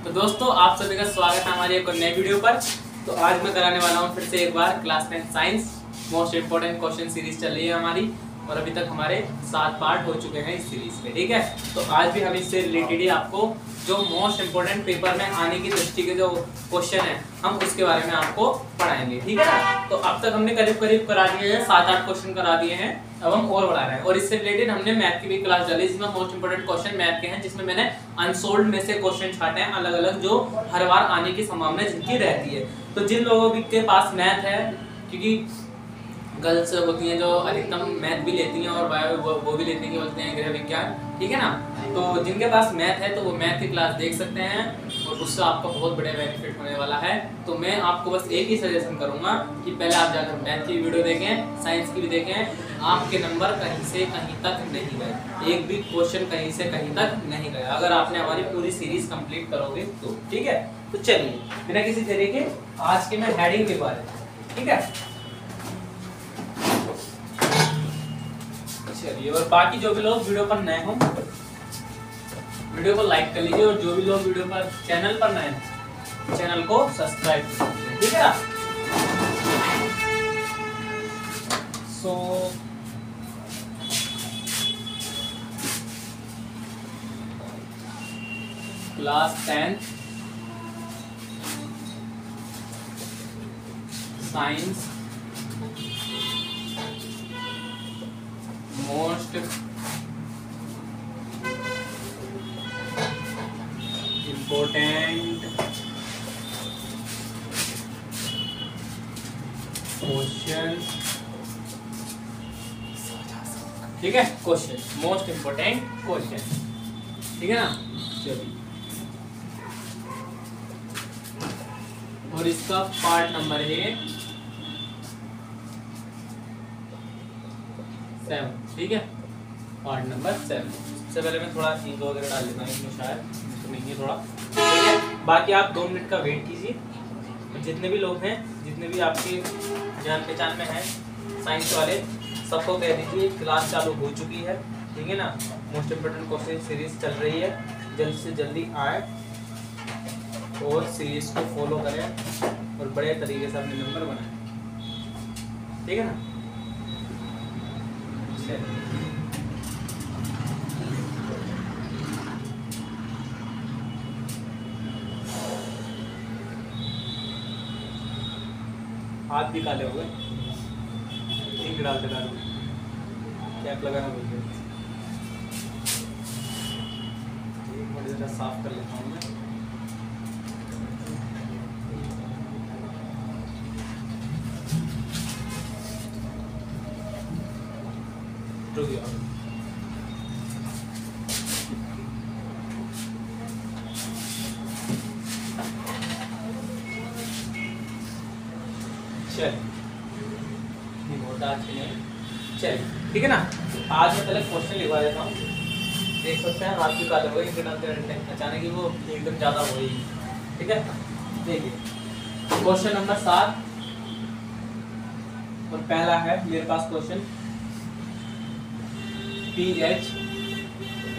तो दोस्तों आप सभी का स्वागत है हमारी एक नई वीडियो पर। तो आज मैं कराने वाला हूँ फिर से एक बार class 10 science most important question series चल रही है हमारी, और अभी तक हमारे 7 पार्ट हो चुके हैं इस सीरीज के। ठीक है, तो आज भी हम इससे रिलेटेड ही आपको जो मोस्ट इम्पोर्टेंट पेपर में आने की दृष्टि के जो क्वेश्चन है हम उसके बारे में आपको पढ़ाएंगे। ठीक है ना, तो अब तक हमने करीब करीब करा दिए हैं, 7-8 क्वेश्चन करा दिए हैं, अब हम और बढ़ा रहे हैं। और इससे रिलेटेड हमने मैथ की भी क्लास डाली जिसमें मोस्ट इंपोर्टेंट क्वेश्चन मैथ के हैं, जिसमें मैंने अनसोल्ड में से क्वेश्चन छाटे हैं अलग अलग जो हर बार आने की संभावना जिनकी रहती है। तो जिन लोगों के पास मैथ है, क्योंकि गर्ल्स होती हैं जो अधिकतम मैथ भी लेती हैं और बायो वो भी लेती हैं, बोलते हैं गृह विज्ञान, ठीक है ना, तो जिनके पास मैथ है तो वो मैथ की क्लास देख सकते हैं और उससे आपको बहुत बड़े बेनिफिट होने वाला है। तो मैं आपको बस एक ही सजेशन करूंगा कि पहले आप जाकर मैथ की वीडियो देखें, साइंस की भी देखें। आपके नंबर कहीं से कहीं तक नहीं गए, एक भी क्वेश्चन कहीं से कहीं तक नहीं गया अगर आपने हमारी पूरी सीरीज कंप्लीट करोगे तो। ठीक है, तो चलिए बिना किसी देरी के आज के मैं हेडिंग लिखवा रहा हूं। ठीक है, चलिए, और बाकी जो भी लोग वीडियो पर नए हो वीडियो को लाइक कर लीजिए, और जो भी लोग वीडियो पर चैनल पर नए हो चैनल को सब्सक्राइब कर लीजिए। ठीक है, so class 10 science most important question. ठीक है, क्वेश्चन मोस्ट इम्पोर्टेंट क्वेश्चन, ठीक है ना। चलिए, और इसका पार्ट नंबर है 7। ठीक है, पार्ट नंबर 7। सबसे पहले मैं थोड़ा इंक वगैरह डाल लेता हूँ इसमें, शायद तो नहीं है थोड़ा। ठीक है, बाकी आप 2 मिनट का वेट कीजिए। जितने भी लोग हैं, जितने भी आपके जान पहचान में हैं साइंस वाले, सबको कह दीजिए क्लास चालू हो चुकी है। ठीक है ना, मोस्ट इम्पोर्टेंट क्वेश्चन सीरीज चल रही है, जल्द से जल्दी आए और सीरीज को फॉलो करें और बड़े तरीके से अपने नंबर बनाएं। ठीक है ना, हाथ भी काले हो गए, इंक डालते डालते, कैप लगाना भूल गए। एक मिनट जरा साफ कर लेता हूँ मैं। रुक जाओ, चलिए, ठीक है ना। आज मैं पहले क्वेश्चन लिखवा देता हूँ, देख सकते हैं हाथ भी काले हो गए, अचानक ही वो एकदम ज़्यादा हो गई। ठीक है, देखिए क्वेश्चन नंबर 7 और पहला है मेरे पास क्वेश्चन पीएच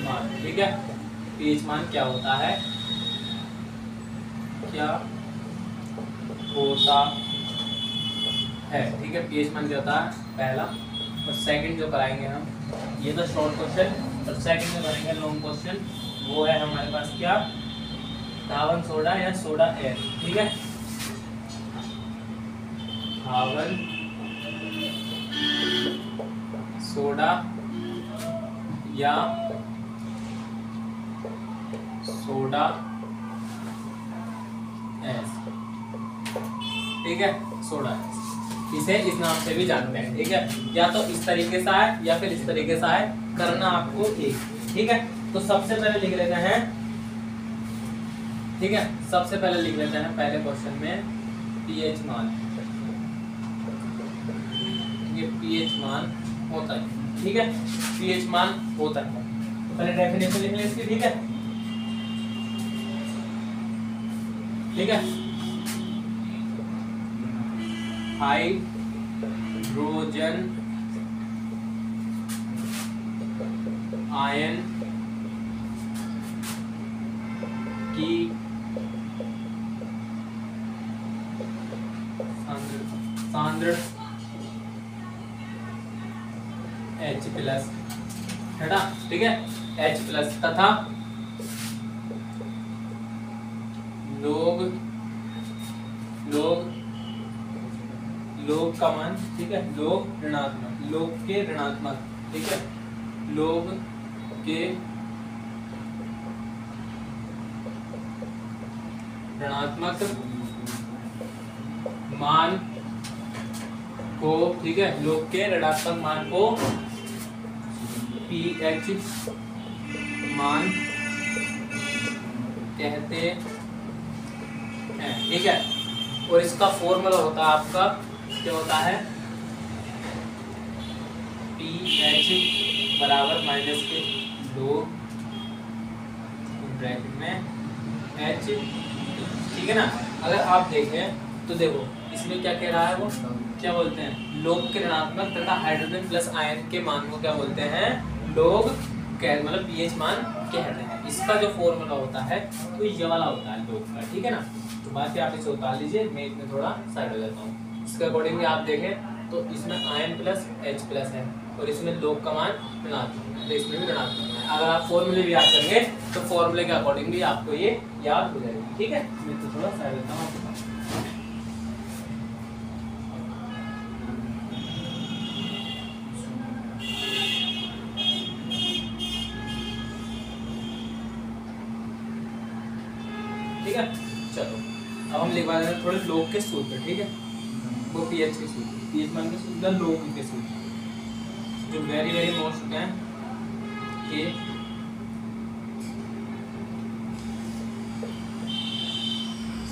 मान। ठीक है, पीएच मान क्या होता है, क्या होता है। ठीक है, पीएच मान क्या होता है पहला। और सेकंड जो कराएंगे हम, ये तो शॉर्ट क्वेश्चन, और सेकंड जो करेंगे लॉन्ग क्वेश्चन, वो है हमारे पास क्या, धावन सोडा या सोडा एयर। ठीक है, धावन सोडा या सोडा एस। ठीक है, सोडा एस, इसे इस नाम से भी जानते हैं। ठीक है, या तो इस तरीके से आए या फिर इस तरीके से आए, करना आपको एक। ठीक है, तो सबसे पहले लिख लेते हैं। ठीक है, सबसे पहले लिख लेते हैं पहले क्वेश्चन में पीएच मान। ये पीएच मान होता है। ठीक है, पीएच मान होता है, पहले डेफिनेशन लिख लें इसकी। ठीक है, ठीक है, हाइड्रोजन आयन की H+ है ना, ठीक है, H+ तथा लोग का मान, ठीक है, लोग के ऋणात्मक, ठीक है, लोग के ऋणात्मक मान को, ठीक है, लोग के ऋणात्मक मान को pH मान कहते हैं, ठीक है। और इसका फॉर्मूला होता है आपका, क्या होता है, pH बराबर -2 ब्रैकेट में H, ठीक है ना। अगर आप देखें तो देखो इसमें क्या कह रहा है, वो क्या बोलते हैं, लोग के ऋणात्मक तथा हाइड्रोजन प्लस आयन के मान को क्या बोलते हैं, लोग, मतलब pH मान कहते हैं। इसका जो फॉर्मूला होता है तो ये वाला होता है लोग का, ठीक है ना। तो बाकी आप इसे उतार लीजिए, मैं इसमें थोड़ा साइड हो जाता हूँ। इसके अकॉर्डिंगली आप देखें तो इसमें आयन प्लस H+ है और इसमें लोग का मान ऋणात्मक है, तो इसमें भी ऋणात्मक है। अगर आप फॉर्मूले भी याद करेंगे तो फॉर्मूले के अकॉर्डिंगली आपको ये याद हो जाएगी, ठीक है। मैं तो थोड़ा साइड होता हूँ। ठीक है, चलो अब हम लिखवा देते हैं थोड़े लोग के सूत्र, ठीक है, वो pH के सूत्र, pH मान के सूत्र, लोग के सूत्र जो वेरी वेरी मोस्ट हैं के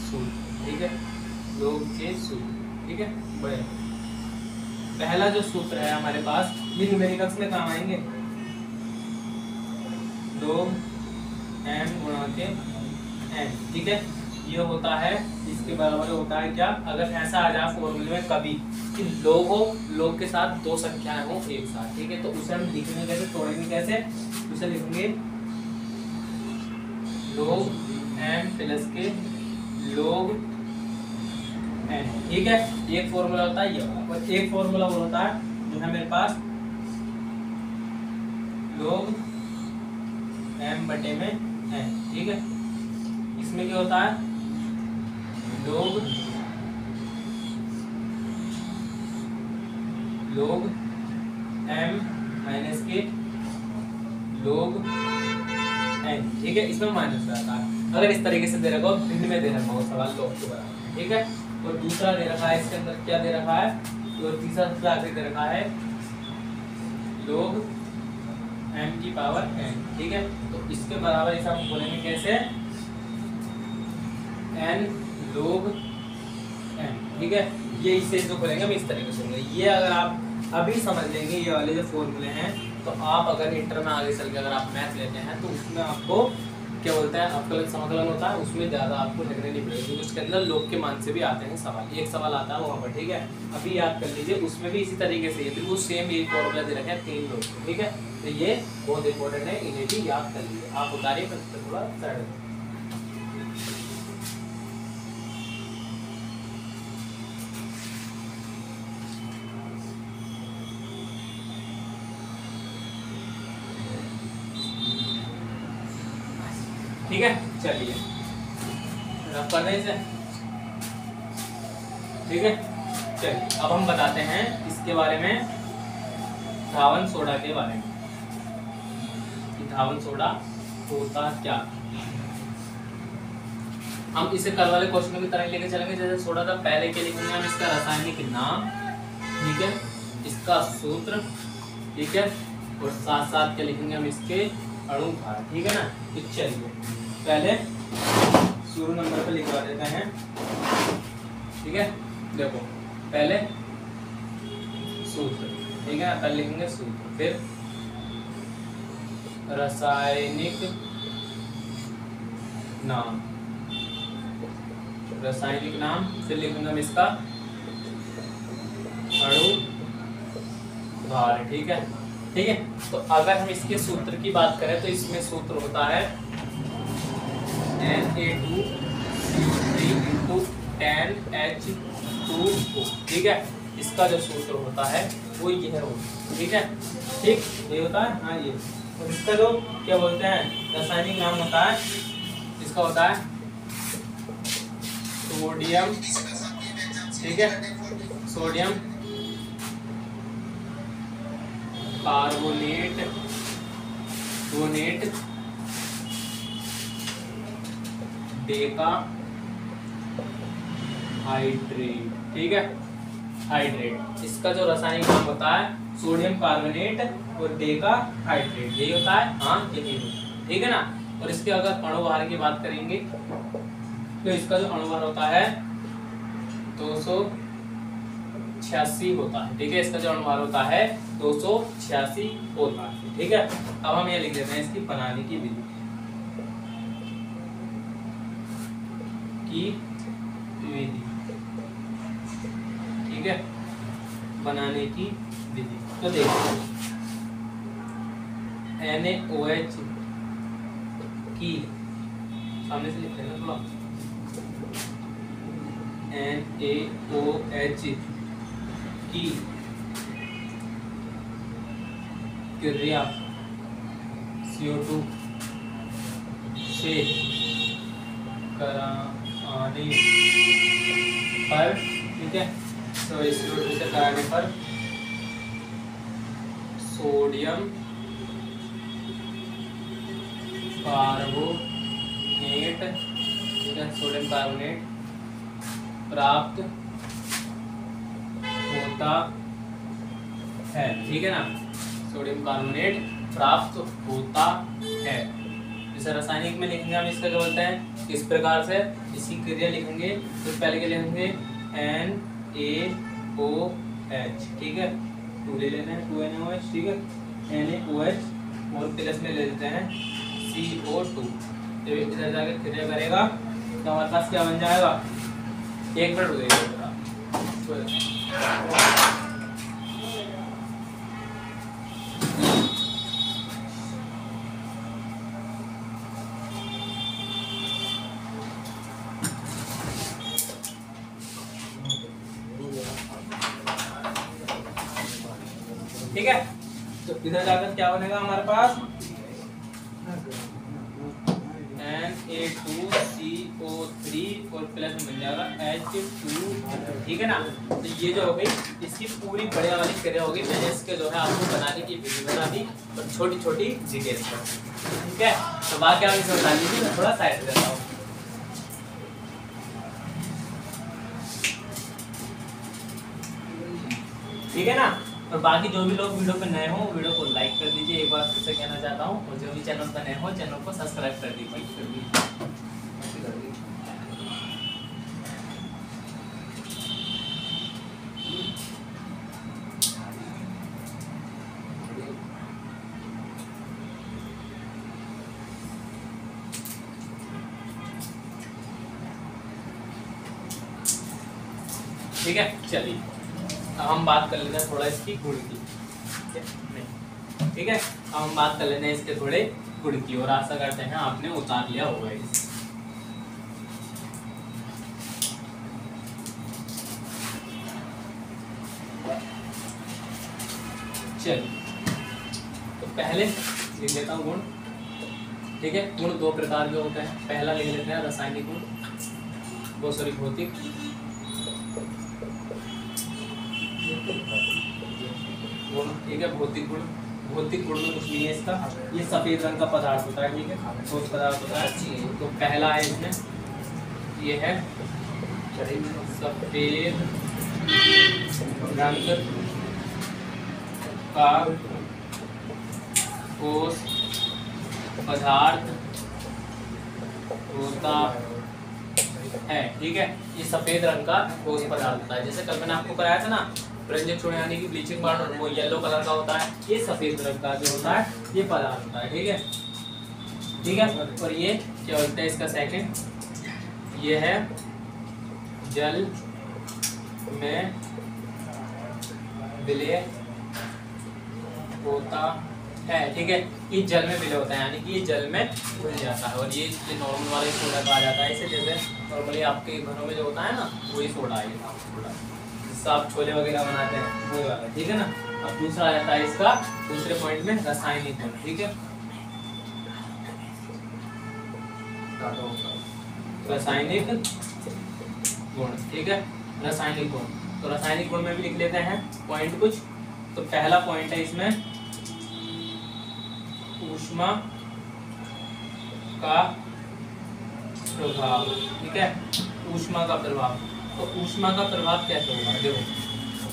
सूत्र, ठीक है, लोग के सूत्र, ठीक है। बड़े पहला जो सूत्र है हमारे पास, ये न्यूमेरिकल्स में काम आएंगे, लोग m गुणा के n, ठीक है। ये होता है, इसके बराबर होता है क्या, अगर ऐसा आ जाए फॉर्मूले में कभी कि लोग हो, लोग के साथ दो संख्याएं हो एक साथ, ठीक है, तो उसे हम लिखेंगे कैसे, तोड़ेंगे कैसे, उसे लिखेंगे लोग m+ के लोग n, ठीक है। एक फॉर्मूला होता है ये, और एक फॉर्मूला वो होता है जो है मेरे पास लोग m/n, ठीक है। इसमें क्या होता है, लोग m - के लोग n, ठीक है। इसमें माइनस रहता है। अगर इस तरीके से दे रखा हो, भिन्न में दे रखा हो सवाल लोग के बराबर, ठीक है। और दूसरा दे रखा है, इसके अंदर क्या दे रखा है, और तीसरा सबसे आगे दे रखा है लोग m⁴n, ठीक है। तो इसके बराबर इसे हम बोलेंगे कैसे, n लोग n, ठीक है। ये इसे जो बोलेंगे हम इस तरीके से बोलेंगे। ये अगर आप अभी समझ लेंगे ये वाले जो फॉर्मूले हैं, तो आप अगर इंटर में आगे चल के अगर आप मैथ लेते हैं तो उसमें आपको क्या बोलता है, अवकलन समाकलन होता है, उसमें ज़्यादा आपको लगने नहीं पड़ेगा, क्योंकि उसके अंदर लोग के मान से भी आते हैं सवाल। एक सवाल आता है वहाँ पर, ठीक है। अभी याद कर लीजिए, उसमें भी इसी तरीके से बिल्कुल सेम यही फॉर्मूला दे रखे हैं 3 लोग, ठीक है। तो ये बहुत इंपॉर्टेंट है, इन्हें भी याद कर लीजिए। आप उतारिए थोड़ा साइड, ठीक है। चलिए रफ कर दें इसे, ठीक है। चलिए अब हम बताते हैं इसके बारे में, धावन सोडा के बारे में। धावन सोडा होता क्या, हम इसे कल वाले क्वेश्चन की तरह लेके चलेंगे। जैसे सोडा था, पहले के लिखेंगे हम इसका रासायनिक नाम, ठीक है, इसका सूत्र, ठीक है, और साथ साथ के लिखेंगे हम इसके अणु भार, ठीक है ना। तो चलिए पहले शुरू नंबर पे लिखवा देते हैं, ठीक है। देखो पहले सूत्र, ठीक है, पहले लिखेंगे सूत्र, फिर रासायनिक नाम, रासायनिक नाम, फिर लिखेंगे हम इसका अणु भार, ठीक है, ठीक है। तो अगर हम इसके सूत्र की बात करें तो इसमें सूत्र होता है Na2CO3 × 10H2O, ठीक है। इसका जो सूत्र होता है वो यह होता है। ठीक है, ठीक ये होता है। हाँ ये, और इसका जो क्या बोलते हैं रासायनिक नाम होता है, इसका होता है सोडियम। ठीक है, सोडियम कार्बोनेट डेका हाइड्रेट। ठीक है, हाइड्रेट, इसका जो रासायनिक नाम होता है सोडियम कार्बोनेट और डेका हाइड्रेट, यही होता है। हाँ यही होता है। ठीक है ना। और इसके अगर अणुभार की बात करेंगे तो इसका जो अणुभार होता है 286 होता है। ठीक है, इसका जो अणुभार होता है 286 होता है। ठीक है, अब हम ये लिख देते हैं इसकी बनाने की विधि ठीक है, बनाने की विधि। तो देखो NaOH की, सामने से लिखते हैं ना थोड़ा, NaOH की क्रिया CO2 से कराने पर, ठीक है, तो CO2 से कराने पर सोडियम कार्बोनेट, ठीक है, सोडियम कार्बोनेट प्राप्त होता है। ठीक है ना, सोडियम कार्बोनेट प्राप्त होता है। जैसे रासायनिक में लिखेंगे हम इसका क्या बोलते हैं, इस प्रकार से इसकी क्रिया लिखेंगे तो पहले के लिखेंगे NaOH। ठीक है, 2 ले लेना है, 2NaOH। ठीक है, NaOH और प्लस में ले लेते हैं CO2। जब इधर जाकर क्रिया करेगा तो हमारे पास क्या बन जाएगा, 1 मिनट रुकेगा। ठीक है, तो इधर जाकर क्या बनेगा हमारे पास Na2CO3 और प्लस में बन जाएगा H2। ठीक है ना, तो ये जो हो गई इसकी पूरी बढ़िया वाली क्रिया होगी। मैंने इसके जो है आपको बनाने की विधि बता दी और छोटी छोटी डिटेल्स। ठीक है, तो बाकी आप इसे बता लीजिए, मैं थोड़ा साइड कर रहा हूँ। ठीक है ना, और बाकी जो भी लोग वीडियो पे नए हो वीडियो को लाइक कर दीजिए, एक बार फिर से कहना चाहता हूँ, और जो भी चैनल पर नए हो चैनल को सब्सक्राइब कर दीजिए। ठीक है, चलिए अब हम बात कर लेते हैं थोड़ा इसकी गुण की। ठीक है, अब हम बात कर लेते हैं इसके थोड़े गुण की, और आशा करते हैं आपने उतार लिया होगा इसे। चलिए, तो पहले लिख लेता हूँ गुण। ठीक है, गुण 2 प्रकार के होते हैं। पहला लिख लेते हैं रासायनिक गुण, वो सॉरी भौतिक गुण। ठीक है, भौतिक गुण, भौतिक गुण में कुछ नहीं है इसका, ये सफेद रंग का पदार्थ होता है। ठीक है, ठोस पदार्थ होता है। तो पहला है इसमें, ये है सफेद रंग का ठोस पदार्थ होता है। ठीक है, ये सफेद रंग का ठोस पदार्थ होता है। जैसे कल मैंने आपको कराया था ना रंजक छोड़ने यानी कि ब्लीचिंग पाउडर, वो येलो कलर का होता है, ये सफेद रंग का जो होता है ये पदार्थ होता है। ठीक है, ठीक है, और ये क्या होता है इसका सेकंड, ये है जल में विलय होता है। ठीक है, ये जल में विलय होता है यानी कि ये जल में घुल जाता है। और ये नॉर्मल वाला सोडा कहा जाता है इसे। जैसे नॉर्मली आपके घरों में जो होता है ना वही सोडा है, ये सोडा जिसका आप छोले वगैरह बनाते हैं वो वाला, ठीक है ना। अब दूसरा आ जाता है इसका दूसरे पॉइंट में रासायनिक गुण, ठीक है। रासायनिक गुण, ठीक है, रासायनिक गुण। तो रासायनिक गुण में भी लिख लेते हैं पॉइंट कुछ। तो पहला पॉइंट है इसमें ऊष्मा का प्रभाव, ठीक है, ऊष्मा का प्रभाव। तो ऊष्मा का प्रभाव कैसे होगा, देखो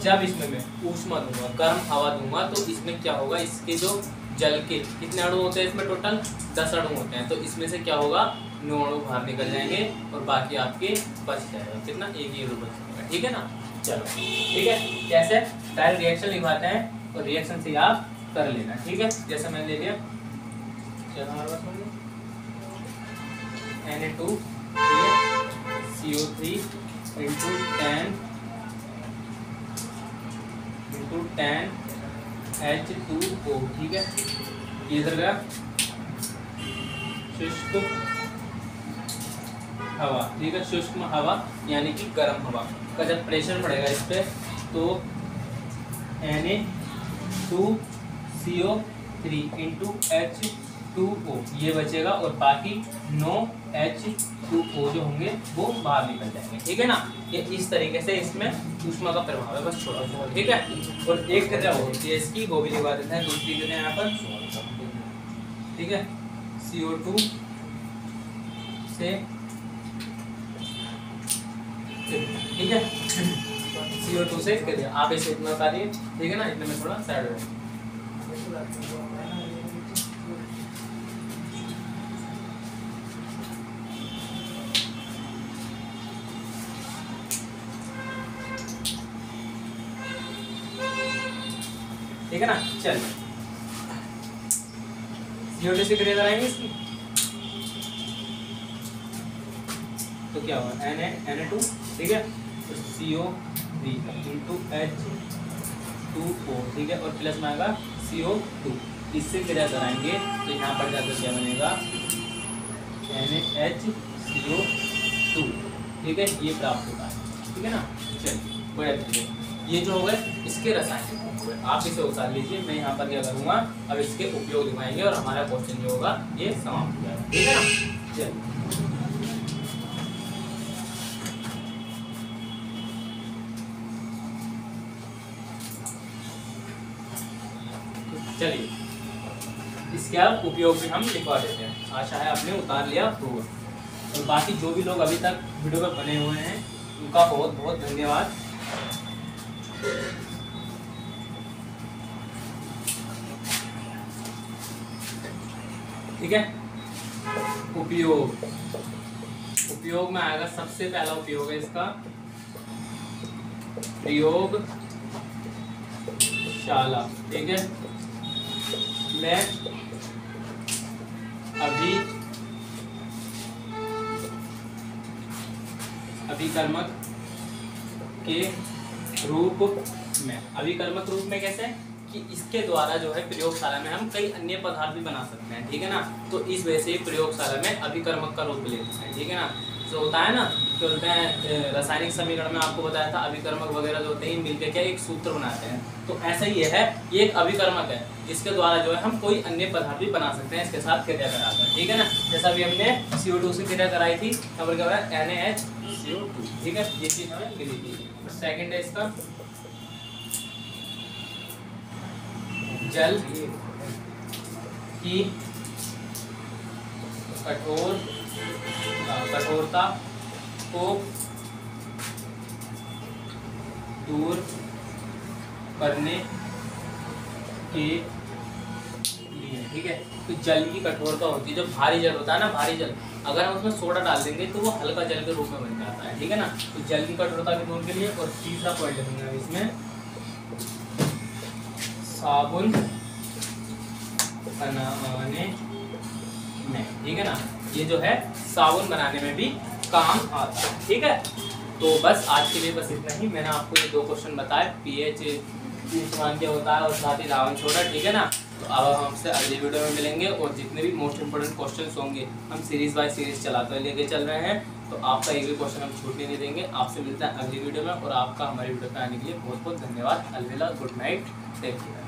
जब इसमें मैं ऊष्मा दूंगा, गर्म हवा दूंगा, तो इसमें क्या होगा, इसके जो जल के कितने अणु होते हैं इसमें, टोटल 10 अणु होते हैं। तो इसमें से क्या होगा, 9 अणु बाहर निकल जाएंगे और बाकी आपके बच जाएगा, कितना, एक ही अणु बच जाएगा, ठीक है ना। चलो ठीक है, कैसे, डायरेक्ट रिएक्शन लिखवाते हैं और रिएक्शन से आप कर लेना, ठीक है। जैसे मैंने ले लिया, चलो हमारे पास Na2 CO3 into 10 H2O, ठीक है। ये इधर गया शुष्क हवा, ठीक है, शुष्क हवा यानी कि गर्म हवा का जब प्रेशर पड़ेगा इस पे, तो Na2CO3 into H2O ये बचेगा और बाकी 9 H2O जो होंगे वो बाहर निकल जाएंगे, ठीक है ना। ये इस तरीके से इसमें ऊष्मा का प्रभाव है, बस छोटा सा, ठीक है। और एक क्रिया होती है इसकी, वो भी लिखवा देते हैं, दूसरी क्रिया यहाँ पर, ठीक है, CO2 से, ठीक है, CO2 से क्रिया। आप इसे इतना बता दिए, ठीक है ना, इतने में थोड़ा साइड हो, ठीक है ना। चलिए CO2 से क्रिया कराएंगे इसकी, तो क्या होगा, Na2, ठीक है, तो CO3 into H2O, ठीक है, और प्लस में आएगा CO2, इससे क्रिया कराएंगे तो यहाँ पर जाकर क्या बनेगा, NaHCO2, ठीक है, ये प्राप्त होता है, ठीक है ना। चलिए बड़े, ये जो हो गए इसके रासायनिक, आप इसे उतार लीजिए। मैं यहाँ पर क्या करूँगा, अब इसके उपयोग दिखाएंगे और हमारा क्वेश्चन जो होगा ये समाप्त हो जाएगा, ठीक है ना। चलिए इसके अब उपयोग भी हम लिखवा देते हैं। आशा है आपने उतार लिया होगा, और बाकी जो भी लोग अभी तक वीडियो पर बने हुए हैं उनका बहुत बहुत धन्यवाद। ठीक है, उपयोग में आएगा, सबसे पहला उपयोग है इसका प्रयोगशाला, ठीक है। मैं अभिकर्मक के रूप में कैसे, कि इसके द्वारा जो है प्रयोगशाला में हम कई अन्य पदार्थ भी बना सकते हैं, ठीक है ना। तो इस वजह से प्रयोगशाला में अभिकर्मक का रूप लेते हैं, ठीक है ना। जो होता है ना, क्या बोलते हैं, रासायनिक समीकरण में आपको बताया था अभिकर्मक वगैरह जो होते हैं मिलकर क्या एक सूत्र बनाते हैं। तो ऐसा ही है, ये एक अभिकर्मक है जिसके द्वारा जो है हम कोई अन्य पदार्थ भी बना सकते हैं इसके साथ क्रिया कराकर, ठीक है ना। जैसा भी हमने CO2 से क्रिया कराई थी, यहाँ पर क्या हो रहा है, NaHCO2, ठीक है, ये चीज हमें मिली थी। सेकेंड है इसका जल की कठोरता को दूर करने के लिए, ठीक है। तो जल की कठोरता होती है, जो भारी जल होता है ना, भारी जल, अगर हम उसमें सोडा डाल देंगे तो वो हल्का जल के रूप में बन जाता है, ठीक है ना। तो जल की कठोरता के दूर के लिए। और तीसरा पॉइंट लिखूंगा इसमें साबुन बनाने में, ठीक है ना, ये जो है साबुन बनाने में भी काम आता है, ठीक है। तो बस आज के लिए बस इतना ही। मैंने आपको ये 2 क्वेश्चन बताए, पीएच मान क्या होता है और साथ ही रावण छोड़ा, ठीक है ना। तो अब हम आपसे अगली वीडियो में मिलेंगे और जितने भी मोस्ट इंपोर्टेंट क्वेश्चंस होंगे हम सीरीज बाय सीरीज चलाते लेके चल रहे हैं। तो आपका एक भी क्वेश्चन हम छूटने नहीं देंगे। आपसे मिलता है अगली वीडियो में, और आपका हमारी वीडियो पे आने के लिए बहुत बहुत धन्यवाद। अलविदा, गुड नाइट, टेक केयर।